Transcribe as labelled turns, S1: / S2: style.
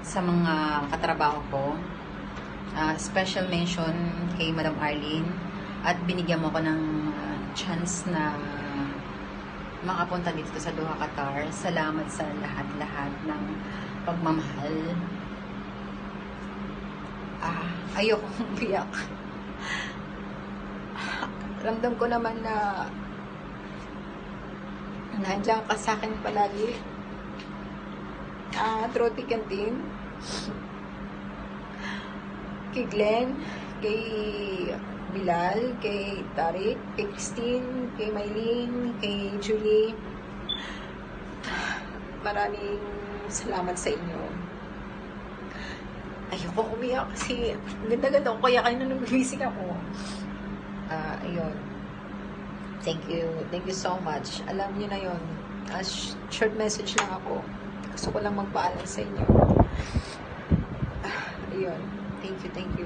S1: sa mga katrabaho ko. Special mention kay Madam Arlene at binigyan mo ko ng chance na makapunta dito sa Doha, Qatar. Salamat sa lahat-lahat ng pagmamahal. Ayokong umiyak. Ramdam ko naman na nandiyan ka sa akin palagi. Through thick and thin. Kay Glenn, kay Bilal, kay Tarik, kay Christine, kay Maylene, kay Julie. Maraming salamat sa inyo. Ayoko umiyak kasi ganda-ganda ko kaya kayo na nag-vising ako. Ayun. Thank you. Thank you so much. Alam niyo na yun. Short message lang ako. Gusto ko lang magpaalam sa inyo. Ayun. Thank you.